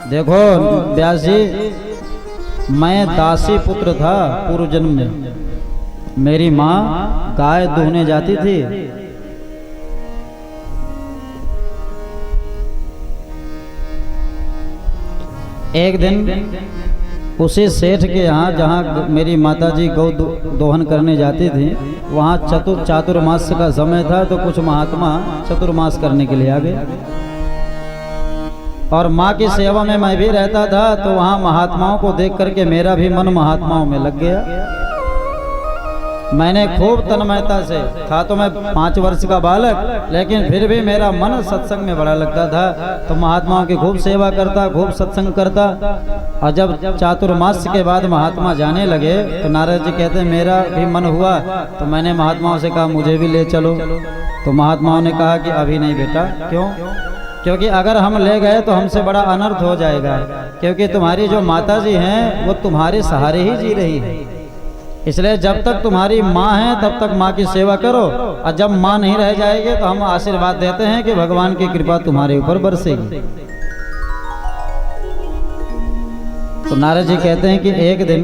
देखो व्यास जी, मैं दासी पुत्र था पूर्व जन्म में। मेरी माँ गाय दूहने जाती थी। एक दिन उसी सेठ के यहाँ जहाँ मेरी माताजी गौ दोहन करने जाती थी, वहाँ चातुर्मास का समय था, तो कुछ महात्मा चतुर्मास करने के लिए आ गए। और माँ की सेवा में मैं भी रहता था, तो वहाँ महात्माओं को देख करके मेरा भी मन महात्माओं में लग गया। मैंने खूब तन्मयता से, था तो मैं 5 वर्ष का बालक, लेकिन फिर भी मेरा मन सत्संग में बड़ा लगता था। तो महात्माओं की खूब सेवा करता, खूब सत्संग करता। और जब चातुर्मास के बाद महात्मा जाने लगे, तो नारद जी कहते हैं मेरा भी मन हुआ, तो मैंने महात्माओं से कहा मुझे भी ले चलो। तो महात्माओं ने कहा कि अभी नहीं बेटा। क्यों? क्योंकि अगर हम ले गए तो हमसे बड़ा अनर्थ हो जाएगा, क्योंकि तुम्हारी जो माता जी हैं वो तुम्हारे सहारे ही जी रही है। इसलिए जब तक तुम्हारी माँ है तब तक माँ की सेवा करो, और जब माँ नहीं रह जाएगी तो हम आशीर्वाद देते हैं कि भगवान की कृपा तुम्हारे ऊपर बरसेगी। तो नारद जी कहते हैं कि एक दिन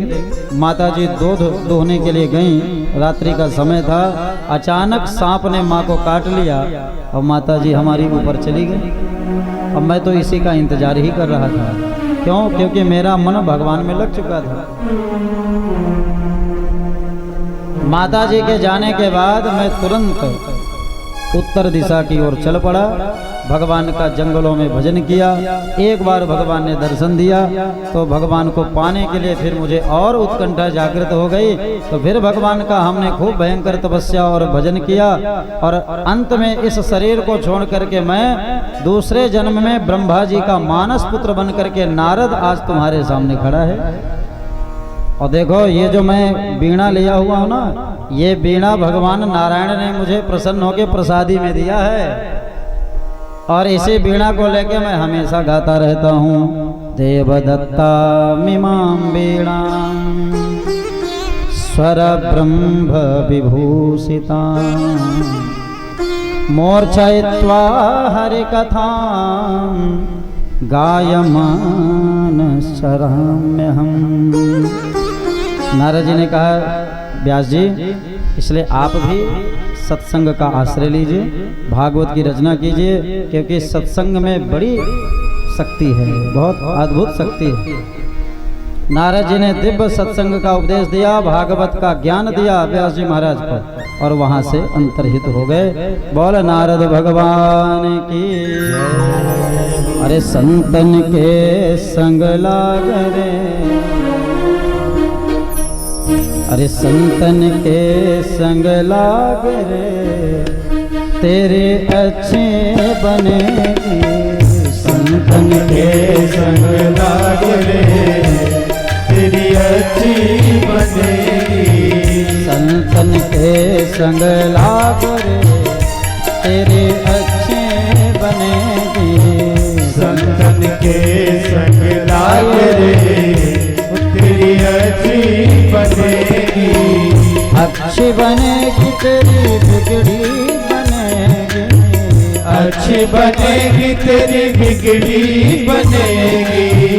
माता जी दूध दोहने के लिए गईं, रात्रि का समय था। अचानक सांप ने माँ को काट लिया और माता जी हमारी ऊपर चली गई। अब मैं तो इसी का इंतजार ही कर रहा था। क्यों? क्योंकि मेरा मन भगवान में लग चुका था। माता जी के जाने के बाद मैं तुरंत उत्तर दिशा की ओर चल पड़ा। भगवान का जंगलों में भजन किया। एक बार भगवान ने दर्शन दिया, तो भगवान को पाने के लिए फिर मुझे और उत्कंठा जागृत हो गई। तो फिर भगवान का हमने खूब भयंकर तपस्या और भजन किया, और अंत में इस शरीर को छोड़ करके मैं दूसरे जन्म में ब्रह्मा जी का मानस पुत्र बन करके नारद आज तुम्हारे सामने खड़ा है। और देखो ये जो मैं वीणा लिया हुआ हूँ ना, ये वीणा भगवान नारायण ने मुझे प्रसन्न होकर प्रसादी में दिया है। और इसी वीणा को लेके मैं हमेशा गाता रहता हूँ। देवदत्ता मिमां वीणा स्वर ब्रह्म विभूषिता मूर्छयित्वा हरि कथा गायमान शरम्यहम्। नारद जी ने कहा व्यास जी, इसलिए आप भी सत्संग का आश्रय लीजिए, भागवत की रचना कीजिए, क्योंकि सत्संग में बड़ी शक्ति है, बहुत अद्भुत शक्ति है। नारद जी ने दिव्य सत्संग का उपदेश दिया, भागवत का ज्ञान दिया व्यास जी महाराज को, और वहां से अंतर्हित हो गए। बोल नारद भगवान की। अरे संतन के संग लाग रे, अरे संतन के संग लाग रे, तेरे अच्छे बनेगी। संतन के संग लाग रे, तेरी अच्छी बनेगी। संतन के संग लाग रे, तेरे अच्छे बनेगी। संतन के संग लाग रे, तेरी अच्छी बनेगी। अच्छी बनेगी तेरी बिगड़ी बनेगी। अच्छी बनेगी तेरी बिगड़ी बनेगी।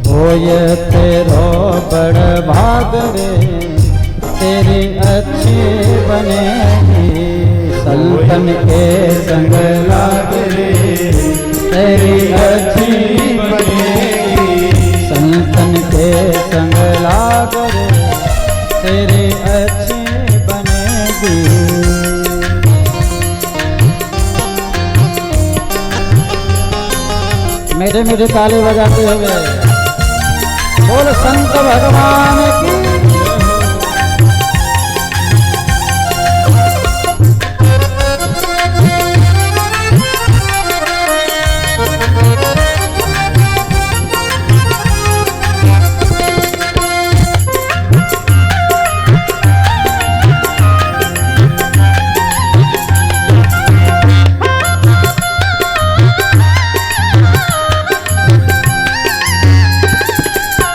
होय तेरो बड़ भाग रे, तेरी अच्छी बनेगी। संतन के संग लाग रे, तेरी अच्छी बनेगी। संतन के संग लाग रे, तेरी अच्छी बनेगी। मेरे मेरे ताले बजाते हुए बोल संत भगवान की।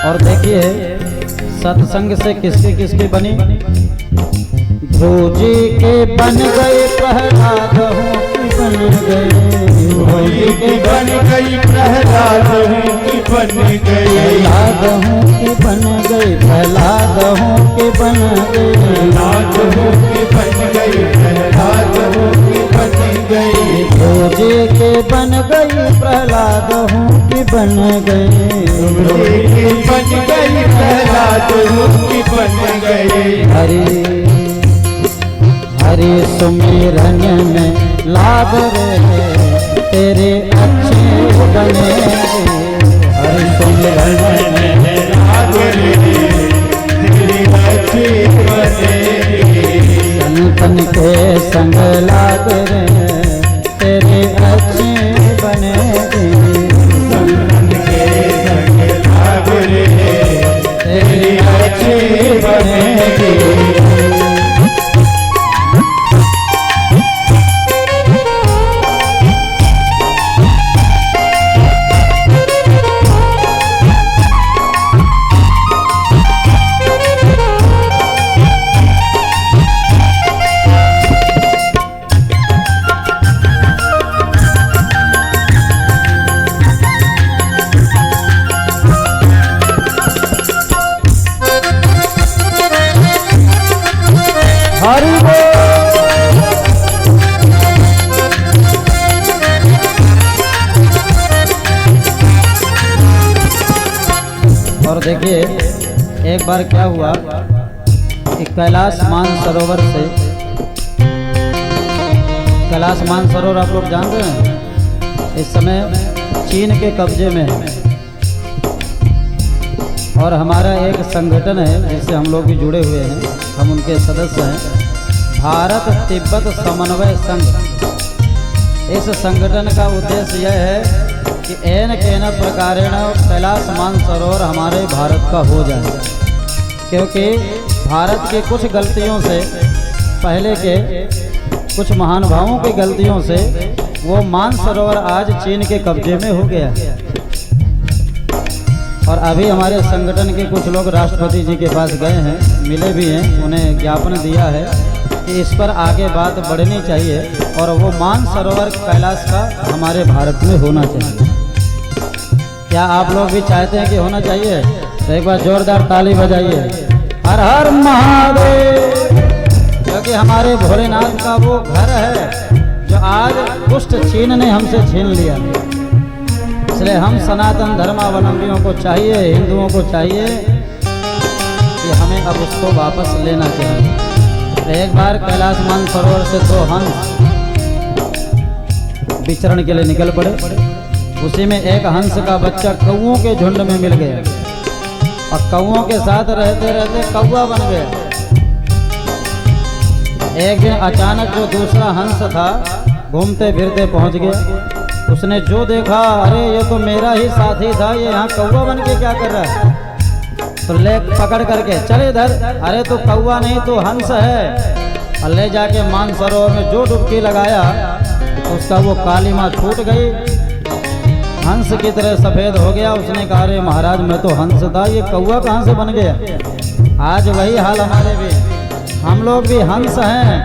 और देखिए सत्संग से किसकी किसकी बनी। ध्रुव जी के बन गए प्रहलाद हूँ बन गई, होली की बन गई प्रहलाद हूँ की बन गई, प्रहलाद हूँ कि बन गई, प्रहलाद हूँ कि बन गई, प्रहलाद हूँ की बन गई, प्रहलाद हूँ की बन गई, रोजे के बन गई, प्रहलाद हूँ कि बन गई, होली की बन गई प्रहलाद हूँ की बन गई। हरि हरि सुमिरन में लाभ रे तेरे अच्छे बने, हरि सुमिरन में लाभ रे तेरी अच्छी बनेगी, संतन के संग लाग रे तेरे अच्छे बनेगी, संतन के संग लाभ रे तेरी अच्छी बनेगी। हरि और देखिए एक बार क्या हुआ कि कैलाश मानसरोवर से, कैलाश मानसरोवर आप लोग जानते हैं इस समय चीन के कब्जे में है, और हमारा एक संगठन है जिससे हम लोग भी जुड़े हुए हैं, हम उनके सदस्य हैं, भारत तिब्बत समन्वय संघ। इस संगठन का उद्देश्य यह है कि एन केन प्रकारेण कैलाश मानसरोवर हमारे भारत का हो जाए, क्योंकि भारत की कुछ गलतियों से, पहले के कुछ महानुभावों की गलतियों से वो मानसरोवर आज चीन के कब्जे में हो गया। और अभी हमारे संगठन के कुछ लोग राष्ट्रपति जी के पास गए हैं, मिले भी हैं, उन्हें ज्ञापन दिया है कि इस पर आगे बात बढ़नी चाहिए और वो मानसरोवर कैलाश का हमारे भारत में होना चाहिए। क्या आप लोग भी चाहते हैं कि होना चाहिए? तो एक बार जोरदार ताली बजाइए, हर हर महादेव। क्योंकि हमारे भोलेनाथ का वो घर है जो आज दुष्ट चीन ने हमसे छीन लिया, इसलिए हम सनातन धर्मावलंबियों को चाहिए, हिंदुओं को चाहिए कि हमें अब उसको वापस लेना चाहिए। तो एक बार कैलाश मानसरोवर से 2 हंस विचरण के लिए निकल पड़े, उसी में एक हंस का बच्चा कौओं के झुंड में मिल गया और कौओं के साथ रहते रहते कौआ बन गया। एक दिन अचानक जो दूसरा हंस था घूमते फिरते पहुंच गया, उसने जो देखा, अरे ये तो मेरा ही साथी था, ये यहाँ कौवा बन के क्या कर रहा है, तो ले पकड़ करके चले इधर, अरे तो कौवा नहीं तो हंस है, और ले जाके मानसरोवर में जो डुबकी लगाया तो उसका वो कालीमा छूट गई, हंस की तरह सफेद हो गया। उसने कहा अरे महाराज मैं तो हंस था, ये कौवा कहाँ से बन गया। आज वही हाल हमारे भी, हम लोग भी हंस हैं,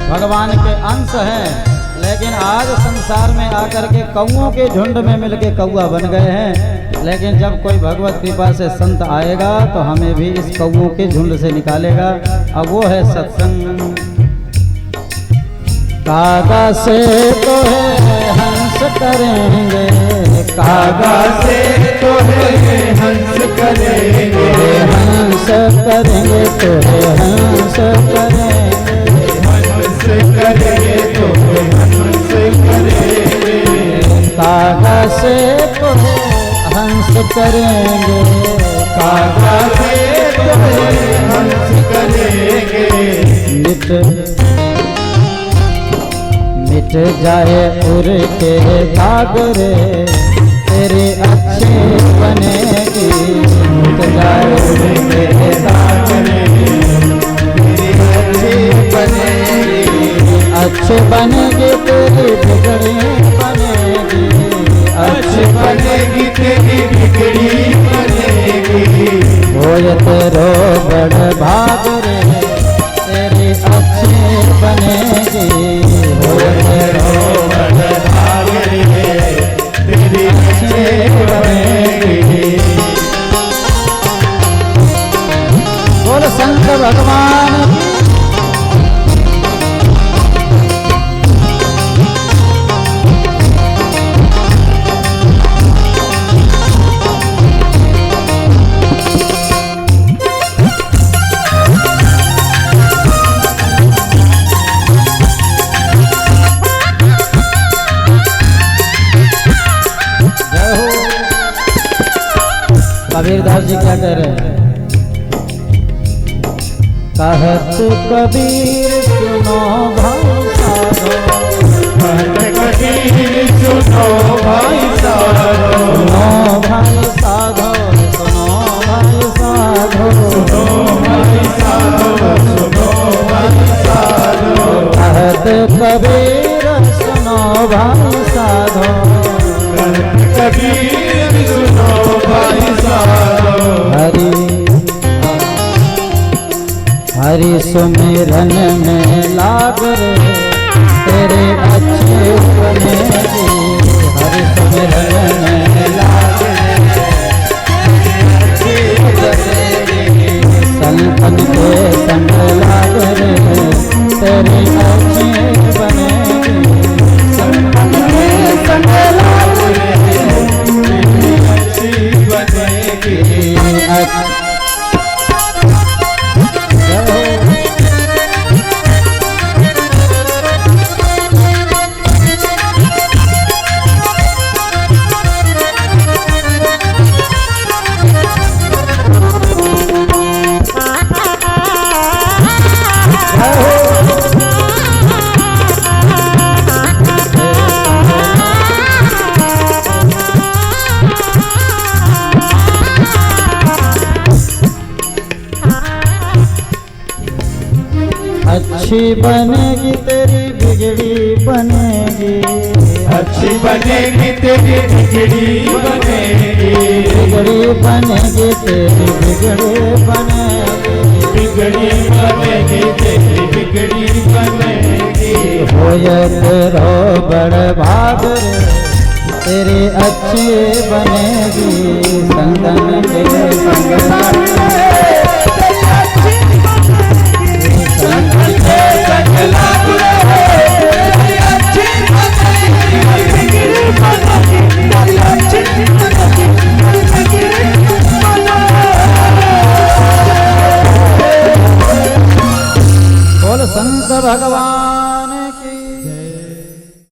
भगवान के अंश हैं, लेकिन आज संसार में आकर के कौओं के झुंड में मिलके कौआ बन गए हैं। लेकिन जब कोई भगवत कृपा से संत आएगा तो हमें भी इस कौओं के झुंड से निकालेगा, अब वो है सत्संग। कागा से तो है हंस करेंगे, कागा से तो है हंस करेंगे, हंस करेंगे तो है हंस करेंगे, हंस करेंगे तो हंस करेंगे, कागा से तो है हंस करेंगे, कागा से तो है हंस करेंगे। मिट जाए उड़ के घाघरे तेरे अच्छे बनेगी, मिट जाए उड़ के घाघरे तेरे अच्छे बनेगी, अच्छे बनेगी तेरी बिगड़ी बनेगी, अच्छे बनेगी तेरी बिगड़ी बनेगी, होय तेरो बड़ भाग रे तेरी अच्छी बनेगी, होय तेरो बड़ बनेगी। बोल शंकर भगवान की। कबीरदास जी क्या कह रहे हैं? कहत कबीर सुनो भाई साधो, कहत कबीर सुनो भाई साधो, सुनो भाई साधो, सुनो भाई साधो, सुनो भाई साधो, सुनो भाई साधो। कहत कबीर सुनो भाई साधो, कहत कबीर सुनो भाई साधो। हरि सुमिरन में लाग रे तेरे अच्छे बनेगी। हरि सुमिरन में लाग रे संतन के संग लाग रे तेरे अच्छे बनेगी। संतन के संग लाग रे अच्छी बनेगी। अच्छी बनेगी तेरी बिगड़ी बनेगी। अच्छी बनेगी तेरी बिगड़ी बनेगी। बिगड़ी बनेगी तेरी बिगड़ी बनेगी। बिगड़ी बनेगी तेरी बिगड़ी बनेगी। होए तेरो बड़ भाग रे तेरी अच्छी बनेगी। संतन के संग लाग रे, संतन के संग लाग रे